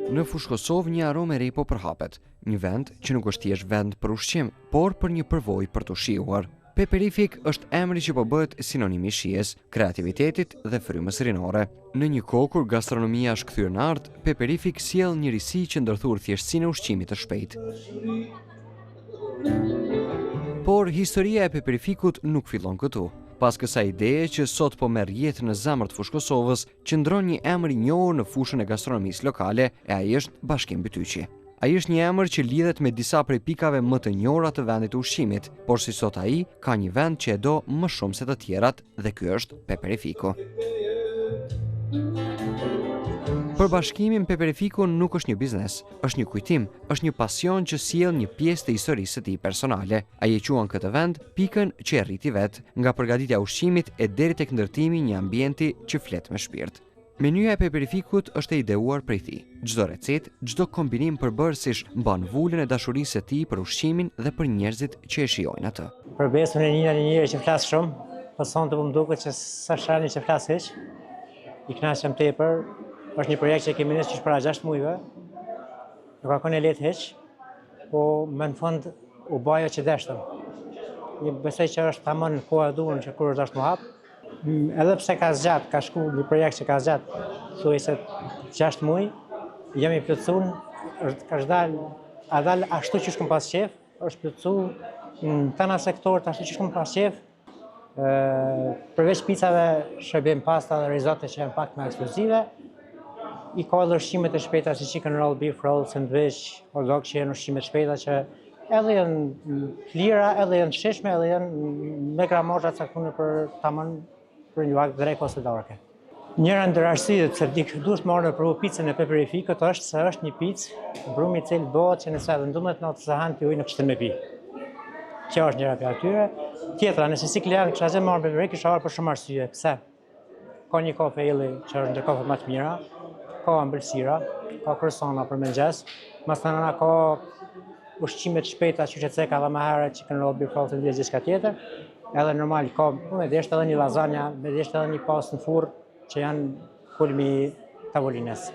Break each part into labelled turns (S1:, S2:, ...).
S1: Në Fushë Kosovë një aromë e re po përhapet, një vend që nuk është thjesht vend për ushqim, por për një përvojë për të shijuar. Peperific është emri që po bëhet sinonim i shijes, kreativitetit dhe frymës rinore. Në një kohë kur gastronomia është kthyer në art, Peperific sjell një risi që ndërthur thjeshtësinë e ushqimit të shpejtë. Por historia e Peperificut nuk fillon këtu. Pas kësaj ideje që sot po merr jetë në zemër të Fushë Kosovës, qëndron një emër i njohur në fushën e gastronomisë lokale, e ai është Bashkim Bytyqi. Ai është një emër që lidhet me disa prej pikave më të njohura të vendit të ushqimit, por si sot ai ka një vend që e do më shumë se të tjerat dhe ky është Peperifiku. Për Bashkimin, Peperifiku nuk është një biznes, është një kujtim, është një pasion që sjell një pjesë të historisë së tij personale. Ai e quan këtë vend pikën që e rriti vet, nga përgatitja e ushqimit e deri tek ndërtimi i një ambienti që flet me shpirt. Menyja e Peperifikut është e ideuar prej tij. Çdo recetë, çdo kombinim përbërësish mban vulën e dashurisë së tij për ushqimin dhe për njerëzit që e shijojnë atë.
S2: Për besën e njëri që flas shumë, po sonte më duket që sa shani që flas hiç. I kënaqem tepër. Është një projekt që kemi nisur para 6 muajve. Nuk ka qenë lehtë hiç, po më në fund u bë ajo që deshtëm. Një besoj që është tamam në kohë e duhur që kur është më hap. Edhe pse ka zgjat, ka shku një projekt që ka zgjat, thuajse 6 muaj, jam i plotësuar, ka dalë ashtu që shkon pas qef, është plotësuar në tana sektorët ashtu që shkon pas qef. Përveç picave shërbejmë pasta dhe risotto që janë pak më ekskluzive. I ka edhe ushqimet e shpejta si chicken roll, beef roll, sandwich, hot dog që janë ushqime të shpejta që edhe janë lira, edhe janë shishme, edhe janë me gramazha të caktuar për një vakt drek ose darke. Njëra ndër arsyet pse duhet marrë në provu picën e Peperificut është se është një picë brumi i cili bëhet që nëse 12 natë se han ti ujë nuk shten me pi. Kjo është njëra prej atyre. Tjetra, nëse si klient kisha zë marrë Peperific, kisha marrë për shumë arsye. Pse? Ka një kafe illi që është ndër kafet më të mira, ka ëmbëlsira, ka croissanta për mëngjes, masanana ka ushqime të shpejta që ceka edhe më herët chicken roll, beef roll dhe gjithçka tjetër. Edhe normal ka me desht edhe një lasagna, me desht edhe një pastë në furrë që janë kulmi i tavolinës.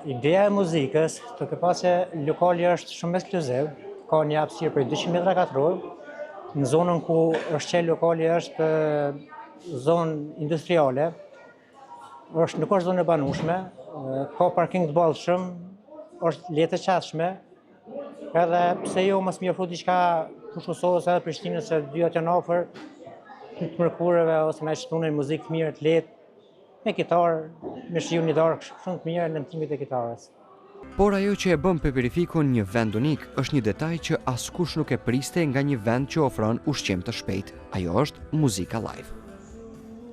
S2: Ideja e muzikës, duke pasur që lokali është shumë ekskluziv, ka një hapësirë për 200 metra katror, në zonën ku është qenë lokali është zonë industriale, nuk është zonë e banueshme, ka parking të bollshëm, është lehtë e qasshme, edhe pse jo mos më ofro diçka Fushë Kosovës edhe Prishtinës se dyat janë afër të mërkurëve ose na shtunë muzikë të mirë të lehtë, me kitarë, me shiu një darkë shumë të mirë në ndërtimit e kitarës.
S1: Por ajo që e bën Peperifikun një vend unik është një detaj që askush nuk e priste nga një vend që ofron ushqim të shpejtë. Ajo është muzika live.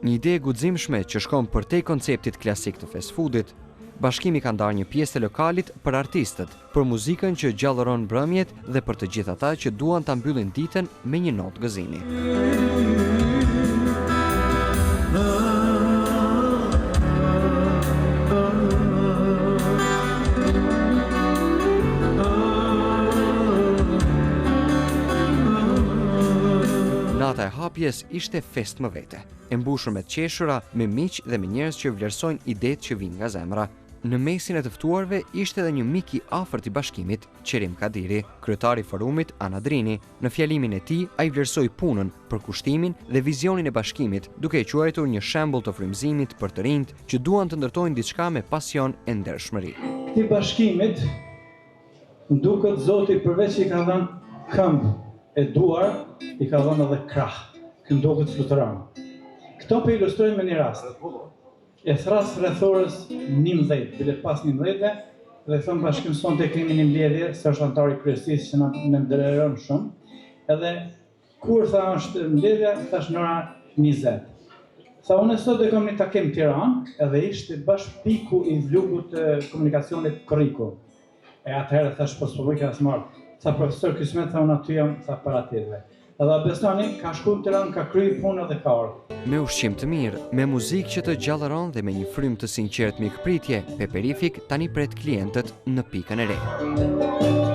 S1: Një ide e guximshme që shkon përtej konceptit klasik të fast foodit. Bashkimi ka ndarë një pjesë të lokalit për artistët, për muzikën që gjallëron mbrëmjet dhe për të gjithë ata që duan ta mbyllin ditën me një notë gëzimi. Nata e hapjes ishte fest më vete, e mbushur me të qeshura, me miq dhe me njerëz që vlerësojnë idetë që vijnë nga zemra. Në mesin e të ftuarve ishte edhe një mik i afërt i Bashkimit, Qerim Kadiri, kryetari i forumit Ana Drini. Në fjalimin e tij, ai vlerësoi punën, përkushtimin dhe vizionin e Bashkimit, duke e quajtur një shembull të frymëzimit për të rinjt që duan të ndërtojnë diçka me pasion e ndershmëri.
S3: Këtij Bashkimit, më duket Zoti përveç i ka dhënë këmbë e duar, i ka dhënë edhe krah, këndohet fluturon. Këto po ilustrojnë me një rast. E thras rrethorës 11, bilet pas 11, dhe thon Bashkim sonte kemi një mbledhje, se është antari i kryesisë që na ndërron shumë. Edhe kur tha është mbledhja, thash në ora 20. Tha unë sot do kam një takim në Tiranë, edhe ishte bashkë piku i vlugut të komunikacionit Korriku. E atëherë thash po s'po ka smart. Tha profesor Kismet, tha unë aty jam, tha para tjetëve. Edhe besoni, ka shku në Tiranë, ka kryer punë dhe ka ardhur.
S1: Me ushqim të mirë, me muzikë që të gjallëron dhe me një frymë të sinqert mikpritje, Peperific tani pret klientët në pikën e re.